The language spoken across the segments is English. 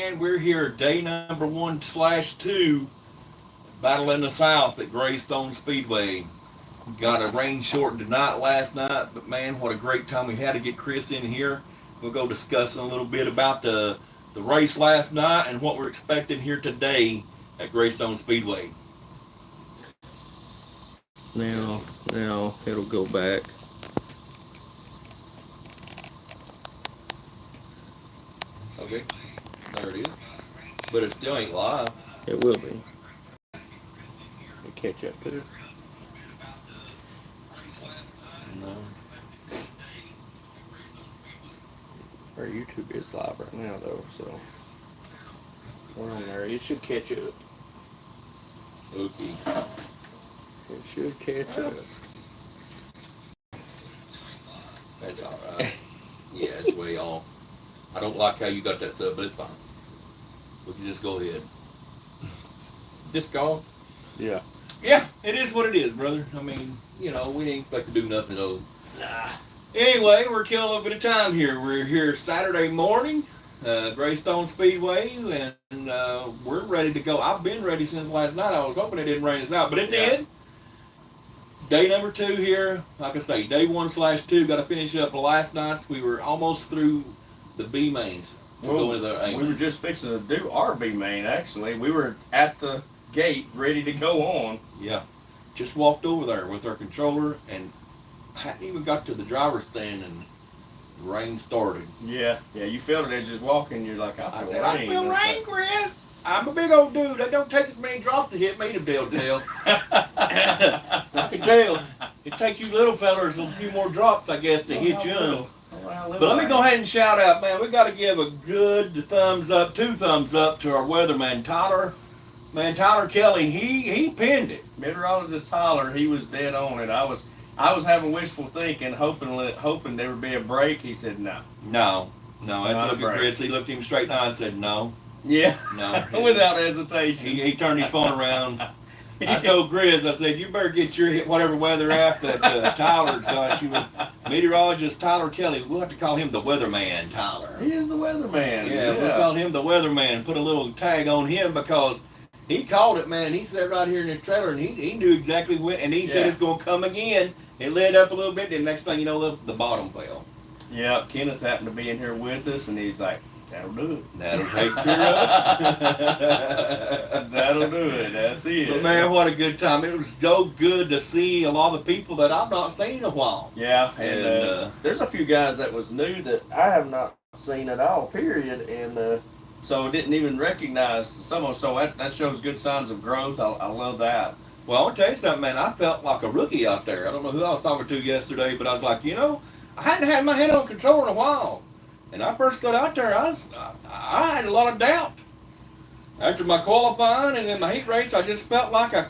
man, we're here day number 1/2, battle in the south at Greystone Speedway. Got a rain shortened tonight last night, but man, what a great time we had to get Chris in here. We'll go discussing a little bit about the race last night and what we're expecting here today at Greystone Speedway. Now it'll go back. Okay, there it is. But it still ain't live. It will be. It'll catch up to it. No. Our YouTube is live right now though, so we're on there. It should catch up. Okay. It should catch up. That's alright. Yeah, it's way off. I don't like how you got that stuff, but it's fine. We can just go ahead. Just go? Yeah. Yeah, it is what it is, brother. I mean, you know, we ain't expect to do nothing else. Nah. Anyway, we're killing a little bit of time here. We're here Saturday morning, Greystone Speedway, and we're ready to go. I've been ready since last night. I was hoping it didn't rain us out, but it did. Day number 2 here. Like I say, day 1/2. Got to finish up last night's. We were almost through the B mains. We were just fixing to do our B main, actually. We were at the gate ready to go on. Yeah. Just walked over there with our controller and hadn't even got to the driver's stand and the rain started. Yeah, you felt it as just walking. You're like, I feel rain. I feel rain, Chris. I'm a big old dude. It don't take as many drops to hit me to build tell. I can tell. It takes you little fellers a few more drops, I guess, to hit you. But let me go ahead and shout out, man. We got to give a good thumbs up, 2 thumbs up to our weatherman, Tyler. Man, Tyler Kelly, he pinned it. Meteorologist Tyler, he was dead on it. I was having wishful thinking, hoping there would be a break. He said no. No. I looked at Chris. He looked him straight in the eye and said no. Yeah. No. Without hesitation. He turned his phone around. I told Grizz, I said, you better get your whatever weather app that Tyler's got. Meteorologist Tyler Kelly. We'll have to call him the weatherman, Tyler. He is the weatherman. Yeah, we'll call him the weatherman. Put a little tag on him because he called it, man. He sat right here in the trailer, and he knew exactly when, and he said it's going to come again. It lit up a little bit, and the next thing you know, the bottom fell. Yeah, Kenneth happened to be in here with us, and he's like, that'll do it. That'll take care of it. That'll do it. That's it. But man, what a good time. It was so good to see a lot of people that I've not seen in a while. Yeah, and there's a few guys that was new that I have not seen at all, period, and so didn't even recognize some of them. So that shows good signs of growth. I love that. Well, I want to tell you something, man. I felt like a rookie out there. I don't know who I was talking to yesterday, but I was like, I hadn't had my hand on control in a while. And I first got out there, I had a lot of doubt. After my qualifying and then my heat race, I just felt like I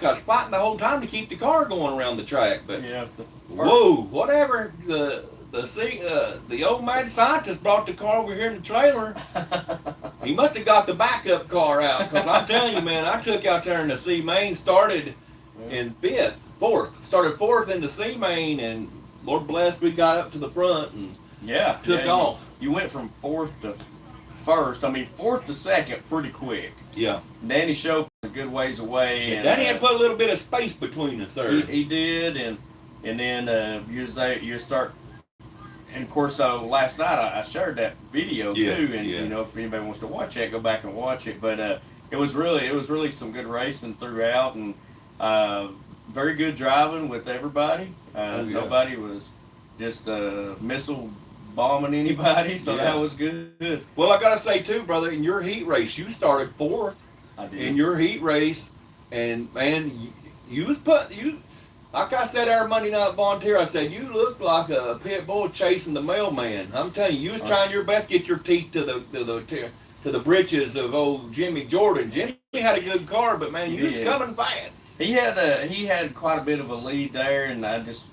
was fighting the whole time to keep the car going around the track. But yeah, whoa, whatever. The old mad scientist brought the car over here in the trailer. He must have got the backup car out, because I'm telling you, man, I took out there in the C main, started in 4th. Started 4th in the C main, and Lord bless, we got up to the front and took off. You went from 4th to 1st. I mean, 4th to 2nd pretty quick. Yeah. Danny Shope was a good ways away. And Danny had put a little bit of space between us there. He did, and then you start. And of course, last night I shared that video too, and if anybody wants to watch it, go back and watch it. But it was really some good racing throughout, and very good driving with everybody. Nobody was just missile bombing anybody, so that was good. Well, I gotta say too, brother, in your heat race, you started 4th. I did. In your heat race, and man, you was like I said our Monday night volunteer, I said, you look like a pit bull chasing the mailman. I'm telling you, you was trying your best to get your teeth to the britches of old Jimmy Jordan. Jimmy had a good car, but man, you was coming fast. He had quite a bit of a lead there, and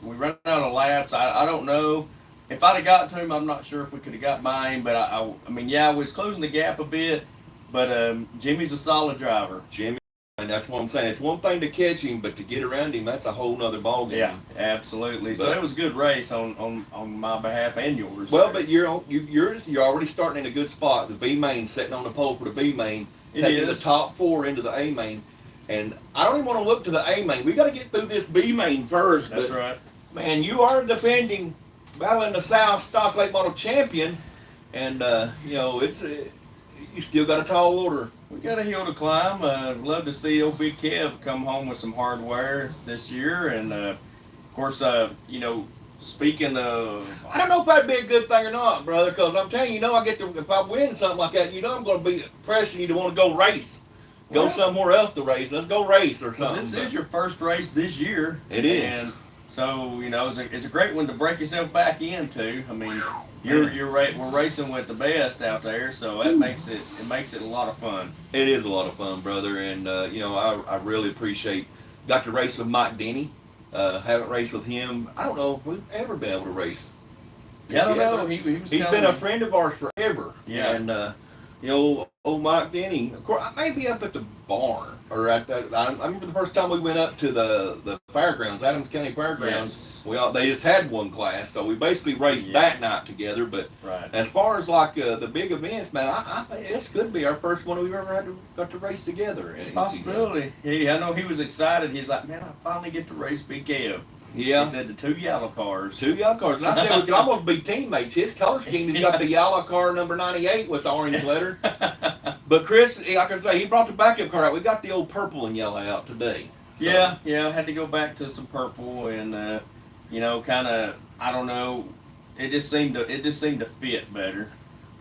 we ran out of laps. I don't know if I'd have got to him. I'm not sure if we could have got by him, but I mean, we was closing the gap a bit. But Jimmy's a solid driver. Jimmy. And that's what I'm saying. It's one thing to catch him, but to get around him, that's a whole nother ballgame. Yeah, absolutely. So it was a good race on my behalf and yours. Well, but you're already starting in a good spot. The B main sitting on the pole for the B main, taking the top 4 into the A main, and I don't even want to look to the A main. We got to get through this B main first. That's right. Man, you are defending Battle in the South Stock Lake Model champion, and you know it's you still got a tall order. We got a hill to climb. Love to see old Big Kev come home with some hardware this year, and of course, you know, speaking of, I don't know if that'd be a good thing or not, brother, because I'm telling you, I get to, if I win something like that, I'm going to be pressuring you to want to go race. Go somewhere else to race. Let's go race or something. This is your first race this year. It is. And so, it's a great one to break yourself back into. I mean, we're racing with the best out there, so that makes it a lot of fun. It is a lot of fun, brother, and I really appreciate. Got to race with Mike Denny. Haven't raced with him. I don't know if we've ever been able to race. Yeah, I don't know. He's been a friend of ours forever. Yeah. And old Mike Denny. Of course, I may be up at the barn or I remember the first time we went up to the fairgrounds, Adams County Fairgrounds. Yes. They just had one class, so we basically raced that night together. But as far as like the big events, man, I think this could be our first one we've ever got to race together. It's a possibility. Yeah, I know he was excited. He's like, man, I finally get to race Big Kev. Yeah. He said the 2 yellow cars. 2 yellow cars. And I said we could almost be teammates. His color scheme, he's got the yellow car number 98 with the orange letter. But Chris, like I say, he brought the backup car out. We got the old purple and yellow out today. So. Yeah, I had to go back to some purple and kind of, I don't know, it just seemed to fit better.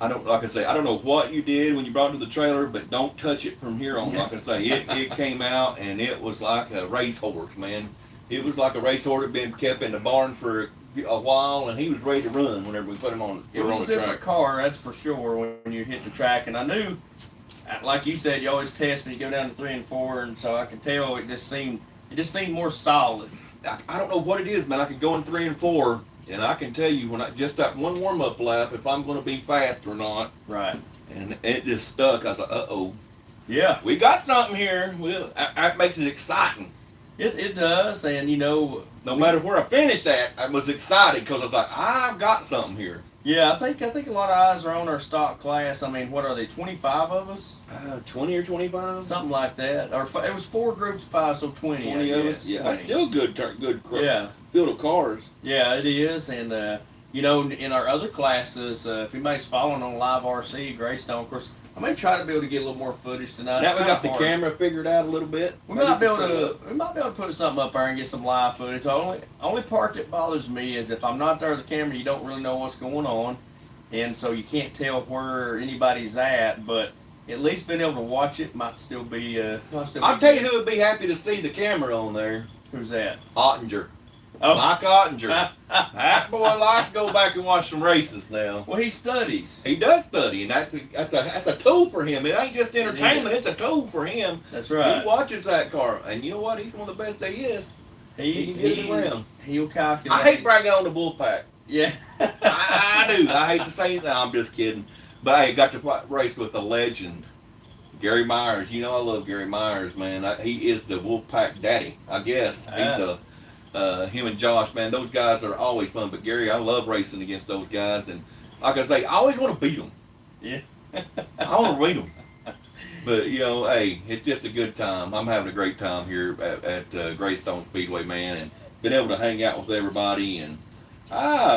I don't know what you did when you brought it to the trailer, but don't touch it from here on. Like I say, it came out and it was like a racehorse, man. It was like a racehorse that had been kept in the barn for a while, and he was ready to run whenever we put him on. It was a different car, that's for sure, when you hit the track. And I knew, like you said, you always test when you go down to 3 and 4, and so I could tell it just seemed more solid. I don't know what it is, man. I could go in 3 and 4, and I can tell you when I just that one warm up lap if I'm going to be fast or not. Right. And it just stuck. I was like, uh-oh. Yeah. We got something here. Well, that makes it exciting. It does, and no matter where I finished at, I was excited because I was like, I've got something here. Yeah, I think a lot of eyes are on our stock class. I mean, what are they, 25 of us? 20 or 25? Something like that. Or it was 4 groups of 5, so 20. 20 of us? Yeah, 20. That's still good field of cars. Yeah, it is, and in our other classes, if anybody's following on Live RC, Greystone, of course, I may try to be able to get a little more footage tonight. Now we got the camera figured out a little bit. We might be able to put something up there and get some live footage. The only part that bothers me is if I'm not there with the camera, you don't really know what's going on, and so you can't tell where anybody's at. But at least being able to watch it might still be. I'll tell you who would be happy to see the camera on there. Who's that? Ottinger. Oh. Mike Ottinger. That boy likes to go back and watch some races now. Well, he studies. He does study, and that's a tool for him. It ain't just entertainment; it's a tool for him. That's right. He watches that car, and you know what? He's one of the best there is. He can get it around. He'll calculate. I hate bragging on the Bullpack. Yeah. I do. I hate to say it. No, I'm just kidding. But I got to race with a legend, Gary Myers. I love Gary Myers, man. He is the Wolfpack daddy, I guess. He's him and Josh, man, those guys are always fun. But Gary, I love racing against those guys, and like I say, I always want to beat them. Yeah. I want to beat them. But hey, it's just a good time. I'm having a great time here at Greystone Speedway, man, and been able to hang out with everybody. And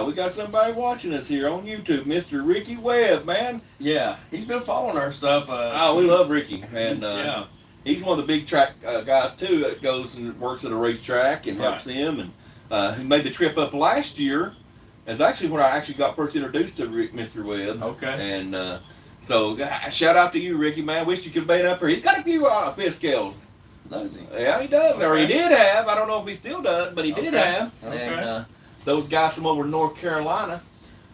we got somebody watching us here on YouTube, Mr. Ricky Webb, man. Yeah, he's been following our stuff. We love Ricky, and yeah. He's one of the big track guys too that goes and works at a racetrack and helps them. And he made the trip up last year. That's actually when I got first introduced to Mr. Webb. Okay. And so shout out to you, Ricky, man. Wish you could have been up here. He's got a few fifth scales. Does he? Yeah, he does. Okay. Or he did have. I don't know if he still does, but he did have. Okay. And those guys from over North Carolina.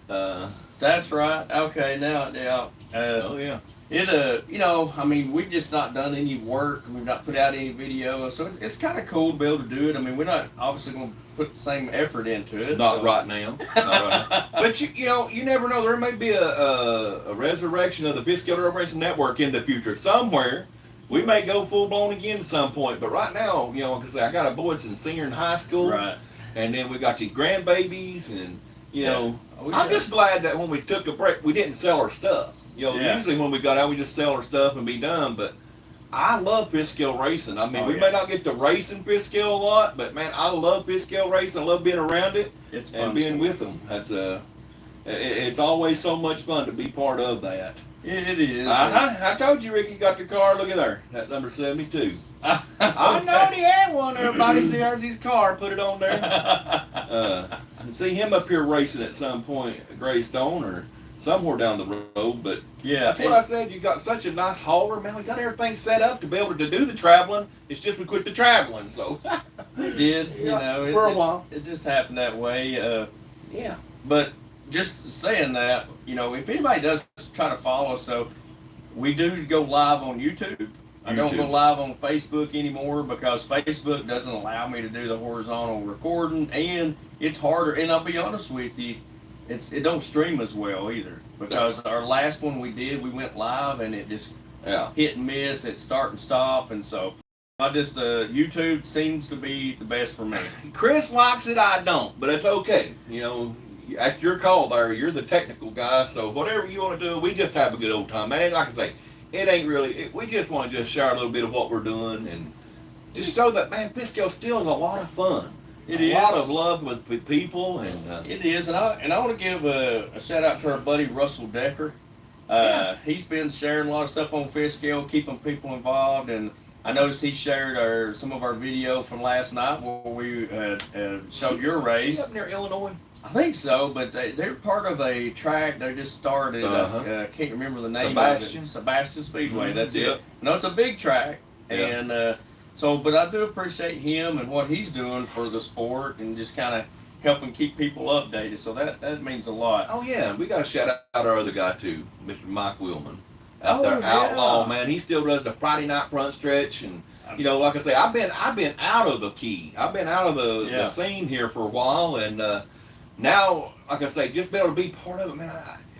That's right. Okay. Now, yeah. Oh yeah. I mean, we've just not done any work. We've not put out any video, so it's kind of cool to be able to do it. I mean, we're not obviously going to put the same effort into it. Not right now. But you never know. There may be a resurrection of the Fifth Scale Racing Network in the future somewhere. We may go full blown again at some point, but right now, you know, because I got a boy that's in senior in high school, Right. and then we got these grandbabies, and you know, Oh, I'm just glad that when we took a break, we didn't sell our stuff. You know, usually when we got out, we just sell our stuff and be done. But I love fifth scale racing. I mean, we may not get to race in fifth scale a lot, but man, I love fifth scale racing. I love being around it It's and being with them. That's it's always so much fun to be part of that. It is. I told you, Ricky got your car. Look at there. That's number 72. I know he had one. Everybody sees his car. Put it on there. See him up here racing at some point at Greystone or somewhere down the road. But yeah, that's what I said. You got such a nice hauler, man. We got everything set up to be able to do the traveling. It's just we quit the traveling. So it did. You know, for a while. It just happened that way. Yeah. But just saying that, you know, if anybody does try to follow, so we do go live on YouTube. I don't go live on Facebook anymore because Facebook doesn't allow me to do the horizontal recording, and it's harder. And I'll be honest with you, it don't stream as well either because our last one we did, we went live and it just hit and miss, it start and stop, and so I just YouTube seems to be the best for me. Chris likes it, I don't, but it's okay. You know, at your call there, you're the technical guy, so whatever you want to do, we just have a good old time, man. Like I say, it ain't really, we just want to just share a little bit of what we're doing and just show that, man, Pisco still is a lot of fun. It is. is. A lot of love with people. And it is, and I want to give a shout out to our buddy Russell Decker. He's been sharing a lot of stuff on Pisco, keeping people involved, and I noticed he shared some of our video from last night where we showed your race. Is he up near Illinois? I think so, but they're part of a track they just started. I can't remember the name of it. Sebastian Speedway. That's it. No, it's a big track, and but I do appreciate him and what he's doing for the sport and just kind of helping keep people updated. So that means a lot. Oh yeah, we got to shout out our other guy too, Mr. Mike Willman. Out there, Outlaw, man. He still does the Friday night front stretch, and you know, like I say, I've been out of the key. I've been out of the scene here for a while, and now, like I say, just be able to be part of it, man.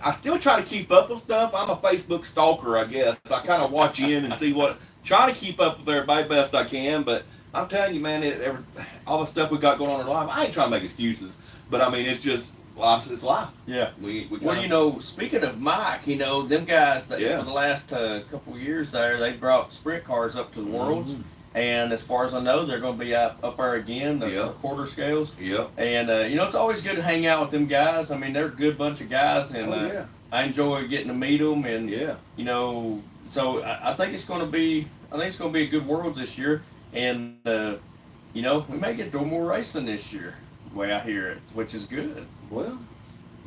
I still try to keep up with stuff. I'm a Facebook stalker, I guess. I kind of watch in and see try to keep up with everybody best I can. But I'm telling you, man, all the stuff we got going on in life, I ain't trying to make excuses. But I mean, it's just life. It's life. Yeah. Well, you know, speaking of Mike, you know, them guys that for the last couple of years there, they brought sprint cars up to the Worlds. And as far as I know, they're going to be up there again, the quarter scales. Yep. And, you know, it's always good to hang out with them guys. I mean, they're a good bunch of guys, and I enjoy getting to meet them. And, you know, so I think it's going to be a good Worlds this year. And, you know, we may get to do more racing this year, the way I hear it, which is good. Well.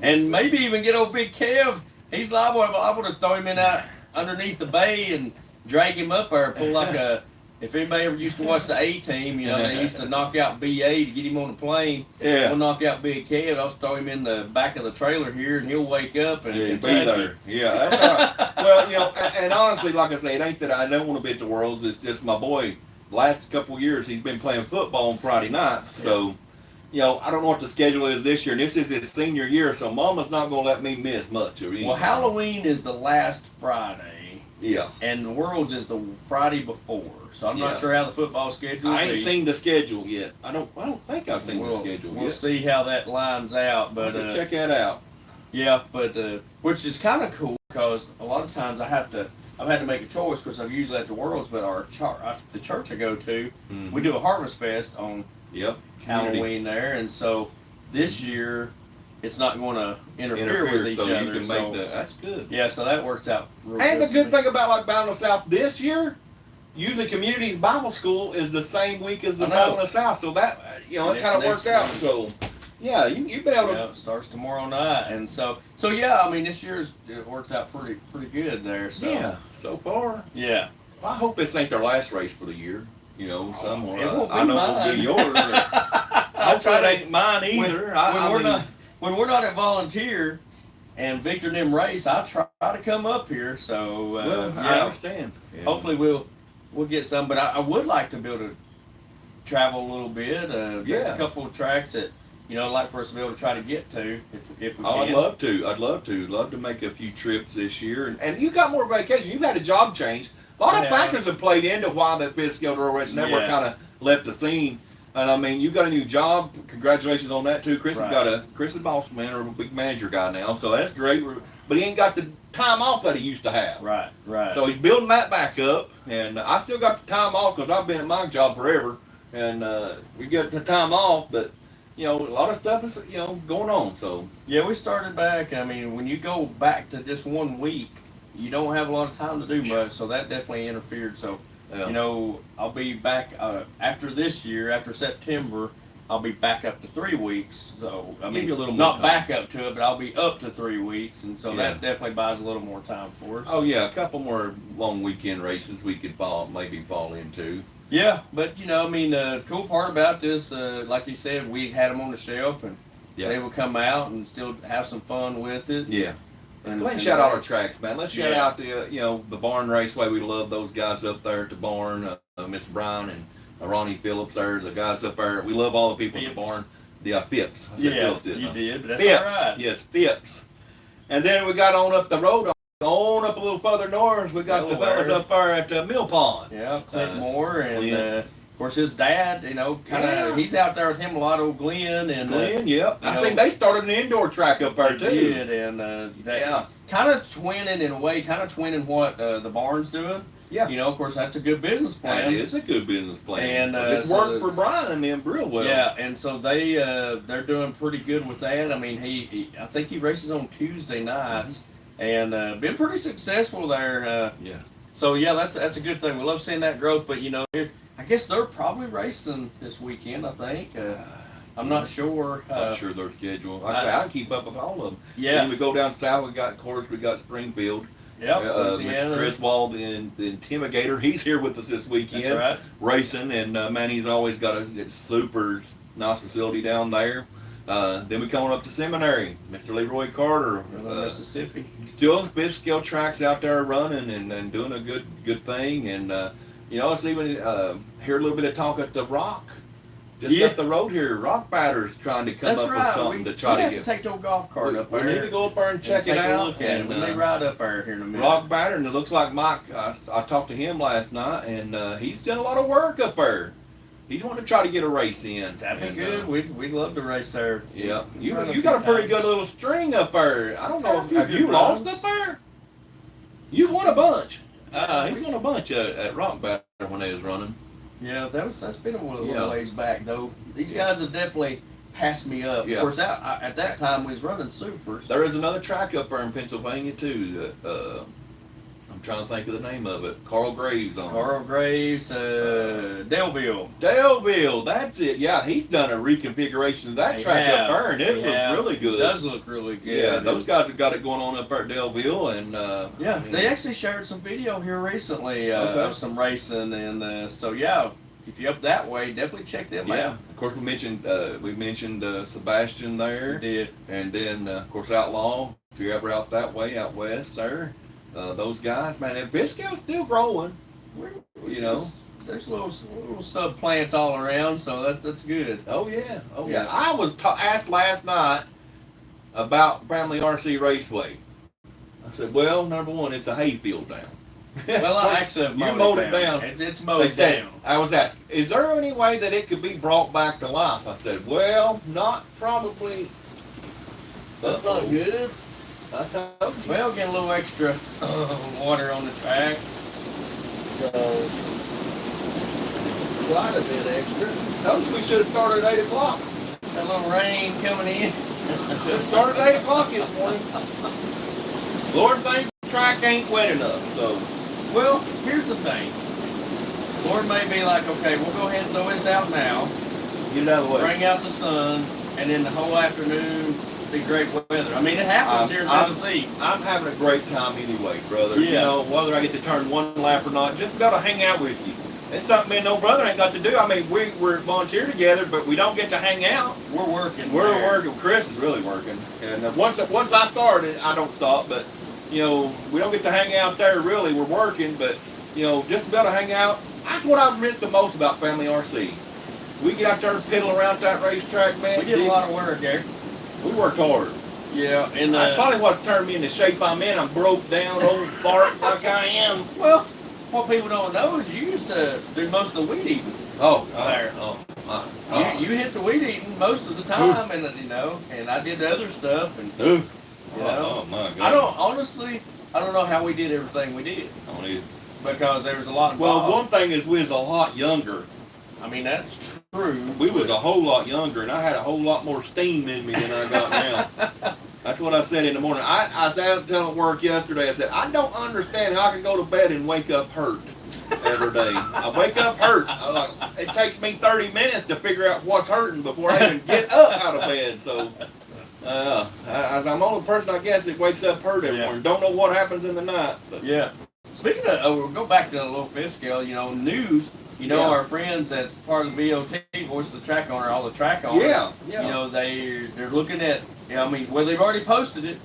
And maybe even get old Big Kev. He's liable to throw him in out underneath the bay and drag him up there, pull like a... If anybody ever used to watch the A-Team, you know, they used to knock out BA to get him on the plane. Yeah. We'll knock out Big Kev. I'll throw him in the back of the trailer here, and he'll wake up and be there. Yeah, that's right. Well, you know, and honestly, like I say, it ain't that I don't want to be at the Worlds. It's just my boy, last couple of years, he's been playing football on Friday nights. So, you know, I don't know what the schedule is this year. And this is his senior year, so Mama's not going to let me miss much. Well, Halloween is the last Friday. Yeah. And the Worlds is the Friday before. So I'm not sure how the football schedule will be. I ain't seen the schedule yet. I don't think I've seen the schedule yet. We'll see how that lines out. But check that out. Yeah, but which is kind of cool because a lot of times I've had to make a choice because I'm usually at the Worlds, but the church I go to, we do a Harvest Fest on Halloween there, and so this year it's not going to interfere with each other. You can make that's good. Yeah, so that works out real good. And the good thing about like Battle of the South this year, usually Communities Bible School is the same week as the Battle of the South, so that it kind of worked out. So yeah, you've been able to. It starts tomorrow night, and so yeah. I mean, this year's it worked out pretty good there. So yeah, so far. Yeah. Well, I hope this ain't their last race for the year. You know, somewhere. It won't be I know mine. it'll be yours. I try to ain't mine either. When we're not at volunteer and Victor and them race, I try to come up here. So I understand. Yeah. Hopefully we'll get some, but I would like to be able to travel a little bit. There's a couple of tracks that I'd like for us to be able to try to get to if we can. I'd love to. Love to make a few trips this year. And you got more vacation. You've had a job change. A lot of factors have played into why the Fifth Scale Door Racing Network kind of left the scene. And I mean, you got a new job. Congratulations on that too. Chris is boss man or a big manager guy now, so that's great. But he ain't got the time off that he used to have. Right. So he's building that back up, and I still got the time off because I've been at my job forever, and we get the time off. But a lot of stuff is going on. So yeah, we started back. I mean, when you go back to just 1 week, you don't have a lot of time to do much. So that definitely interfered. So. Yeah. I'll be back after this year, after September. I'll be back up to 3 weeks. So I mean, a little not back up to it, but I'll be up to 3 weeks, and so that definitely buys a little more time for us. Oh yeah, a couple more long weekend races we could maybe fall into. Yeah, but I mean, the cool part about this, like you said, we had them on the shelf, and they would come out and still have some fun with it. Yeah. Let's go ahead and shout out our tracks, man. Let's shout out the Barn Raceway. We love those guys up there at the barn, Miss Brown and Ronnie Phillips there, the guys up there. We love all the people at the barn. The Phipps. I said Phillips, didn't I? You did, but that's Phipps. all right. Yes, Phipps. And then we got on up the road, on up a little further north. We got the fellas up there at Mill Pond. Yeah, Clint Moore and of course his dad. He's out there with him a lot. Old Glenn and Glenn. Yep. I seen they started an indoor track up there too. They did, and kind of twinning in a way, what the barn's doing. Yeah. Of course, that's a good business plan. That is a good business plan. And just worked for Brian and them real well. Yeah, and so they're doing pretty good with that. I mean, I think he races on Tuesday nights, and been pretty successful there. Yeah. So yeah, that's a good thing. We love seeing that growth, but I guess they're probably racing this weekend. I think. I'm not sure. Not sure their schedule. I can keep up with all of them. Yeah. Then we go down south. We got Springfield. Yep. Mr. Chris Wald, the Intimigator. He's here with us this weekend. That's right. Racing, and man, he's always got a super nice facility down there. Then we come up to Seminary. Mr. Leroy Carter, Mississippi. Still big scale tracks out there running and doing a good thing. And let's even hear a little bit of talk at the Rock. Just up the road here, Rock Batters trying to come up with something to try to get. Take the old golf cart up there. We need to go up there and check it out. And we may ride up there here in a minute. Rock Batter, and it looks like Mike. I talked to him last night, and he's done a lot of work up there. He's wanting to try to get a race in. That'd be good. We'd love to race there. Yeah, you got a pretty good little string up there. I don't know if have you lost up there. You won a bunch. He's won a bunch at Rock Batter when they was running. Yeah, that's been a little ways back though. These guys have definitely passed me up. Yeah. Of course, at that time we was running supers. There is another track up there in Pennsylvania too. I'm trying to think of the name of it. Carl Graves on. Carl Graves, Delville. Delville, that's it. Yeah, he's done a reconfiguration of that track up there, and it looks really good. It does look really good. Yeah, those guys have got it going on up there at Delville, and they actually shared some video here recently of some racing, and so if you're up that way, definitely check them out. Yeah, of course we mentioned Sebastian there. We did, and then of course Outlaw. If you're ever out that way, out west there. Those guys, man, and Visco's still growing. There's little sub plants all around, so that's good. Oh yeah. I was asked last night about Family RC Raceway. I said, well, number one, it's a hayfield down. Well, I actually mowed it down. It's mowed down. I was asked, is there any way that it could be brought back to life? I said, well, not probably. That's not good. I told you. Well, get a little extra water on the track. So, quite a bit extra. Told you we should have started at 8 o'clock. That little rain coming in. Should have started at 8 o'clock this morning. Lord thinks the track ain't wet enough, so. Well, here's the thing. Lord may be like, okay, we'll go ahead and throw this out now. Get it out of the way. Bring out the sun, and then the whole afternoon be great weather. I mean, it happens here in Tennessee. I'm having a great time anyway, brother. Yeah. Whether I get to turn one lap or not, just got to hang out with you. It's something me and no brother ain't got to do. I mean, we're volunteer together, but we don't get to hang out. We're working. We're working. Chris is really working. And once I start, I don't stop. But we don't get to hang out there really. We're working, but just to be able to hang out. That's what I've missed the most about Family RC. We get out there and piddle around that racetrack, man. We did a lot of work there. We worked hard. Yeah, and that's probably what's turned me in the shape I'm in. I'm broke down, old fart like I am. Well, what people don't know is you used to do most of the weed eating. There. You hit the weed eating most of the time, and and I did the other stuff, and Oh my God. I don't know how we did everything we did. I don't either. Because there was a lot of Well, one thing is we was a lot younger. I mean, that's true. We was a whole lot younger, and I had a whole lot more steam in me than I got now. That's what I said in the morning. I said telling work yesterday, I said, I don't understand how I can go to bed and wake up hurt every day. I wake up hurt. It takes me 30 minutes to figure out what's hurting before I even get up out of bed. So, as I'm the only person, I guess, that wakes up hurt every morning. Don't know what happens in the night. But. Yeah. Speaking of, we'll go back to the little fifth scale, news. Our friends that's part of the VOT, Voice of the Track Owner, all the track owners. Yeah. They're looking at, they've already posted it,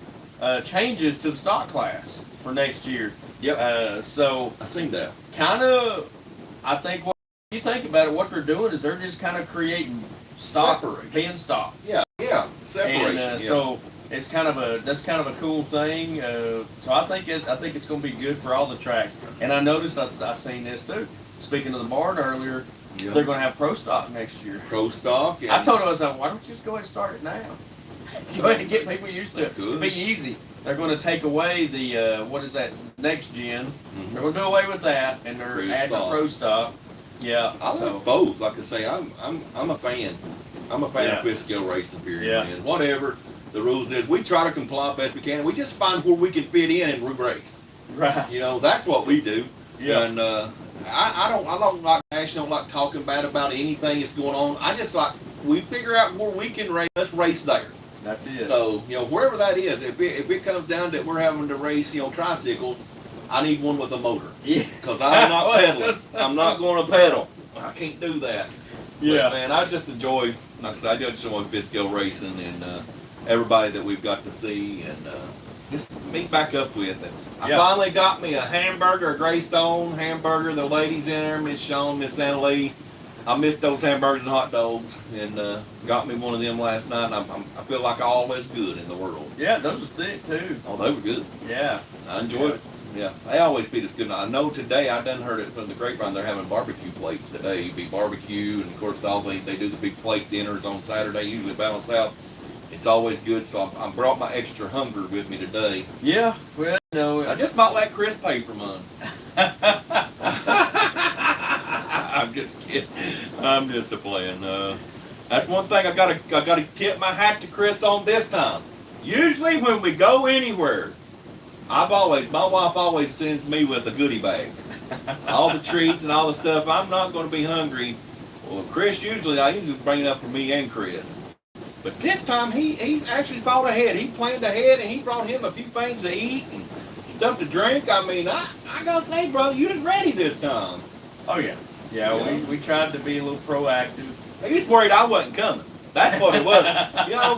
changes to the stock class for next year. Yep. So I seen that. Kind of, I think what you think about it, what they're doing is they're just kind of creating stock, pin stock. Yeah. Separation. And so it's that's kind of a cool thing. So I think it's going to be good for all the tracks. And I noticed I seen this too. Speaking of the barn earlier, they're going to have pro stock next year. Pro stock. I told them, I was like, why don't you just go ahead and start it now? Go ahead and get people used to it. It'll be easy. They're going to take away the what is that next gen? Mm-hmm. They're going to do away with that, and they're adding the pro stock. Yeah, I like both. Like I say, I'm a fan. I'm a fan of fifth scale racing. Period. Yeah. Man. Whatever the rules is, we try to comply best we can. We just find where we can fit in and race. Right. That's what we do. Yeah. And I don't like actually don't like talking bad about anything that's going on. I just like we figure out where we can race. Let's race there. That's it. So wherever that is, if it comes down that we're having to race tricycles, I need one with a motor. Yeah. Because I'm not pedaling. I'm not going to pedal. I can't do that. Yeah. But, man, I just enjoy. Like I just enjoy fifth scale racing and everybody that we've got to see and just meet back up with it. I finally got me a hamburger, a Greystone hamburger. The ladies in there, Miss Shawn, Miss Anna Lee. I missed those hamburgers and hot dogs, and got me one of them last night. And I feel like all is good in the world. Yeah, those were thick too. Oh, they were good. Yeah, I enjoyed it. Yeah, they always feed us good. I know today I done heard it from the grapevine. They're having barbecue plates today. It'd be barbecue, and of course they do the big plate dinners on Saturday, usually down south. It's always good, so I brought my extra hunger with me today. Yeah, well, I just might let Chris pay for mine. I'm just kidding. I'm just playing. That's one thing I gotta tip my hat to Chris on this time. Usually when we go anywhere, my wife always sends me with a goodie bag. All the treats and all the stuff. I'm not going to be hungry. Well, Chris I usually bring it up for me and Chris. But this time he actually thought ahead. He planned ahead and he brought him a few things to eat and stuff to drink. I mean, I gotta say, brother, you was ready this time. Oh yeah. Yeah, we tried to be a little proactive. He was worried I wasn't coming. That's what it was.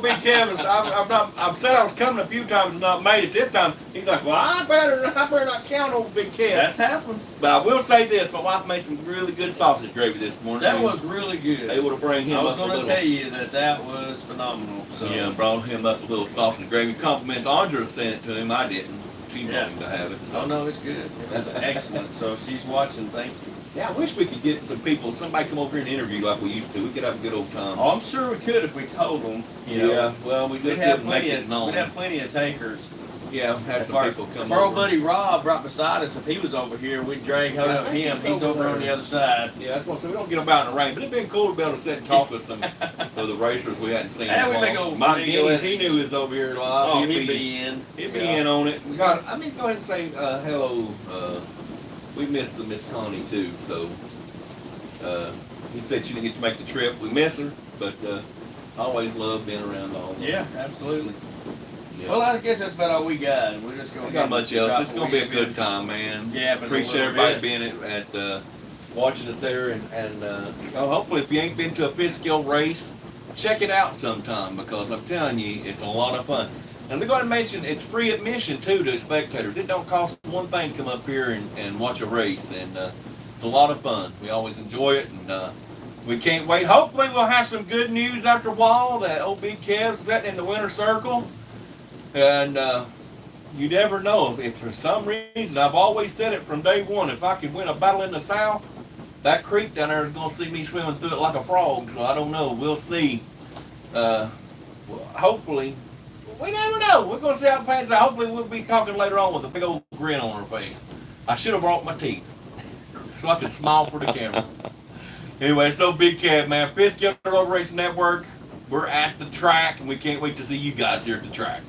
Big Kevin, I've said I was coming a few times and not made it. This time, he's like, well, I better not count on Big Kevin. That's happened. But I will say this, my wife made some really good sausage gravy this morning. That was really good. Able to bring him up. I was going to tell you that was phenomenal. So. Yeah, brought him up a little sausage gravy. Compliments. Andra sent it to him. I didn't. She wanted him to have it. So. Oh, no, it's good. That's excellent. So she's watching. Thank you. Yeah, I wish we could get somebody come over here and interview like we used to. We could have a good old time. Oh, I'm sure we could if we told them. Yeah, well, we just didn't make it known. We'd have plenty of takers. Yeah, have some people come over. If our old buddy Rob right beside us, if he was over here, we'd drag him. He's over on the other side. Yeah, that's what. So we don't get about in the rain, but it'd been cool to be able to sit and talk with some of the racers we hadn't seen. Mike Guinea, he knew he was over here a lot. Oh, he'd be in. He'd be in on it. Let me go ahead and say hello. We missed Miss Connie too, so. He said she didn't get to make the trip. We miss her, but I always love being around all. Yeah, absolutely. Yeah. Well, I guess that's about all we got. We're just going. Got much else. It's going to be a good time, man. Yeah, but appreciate everybody being at watching us there, and hopefully, if you ain't been to a fifth scale race, check it out sometime because I'm telling you, it's a lot of fun. And we're going to mention it's free admission too to spectators. It don't cost one thing to come up here and watch a race, and it's a lot of fun. We always enjoy it, and we can't wait. Hopefully, we'll have some good news after a while that old Big Kev's sitting in the winner's circle. And you never know. If for some reason, I've always said it from day one, if I could win a battle in the South, that creek down there is going to see me swimming through it like a frog. So I don't know. We'll see. Well, hopefully, we never know. We're going to see how it pans out. Hopefully, we'll be talking later on with a big old grin on our face. I should have brought my teeth so I could smile for the camera. Anyway, so Big Cat, man, 5th Killer Road Racing Network. We're at the track, and we can't wait to see you guys here at the track.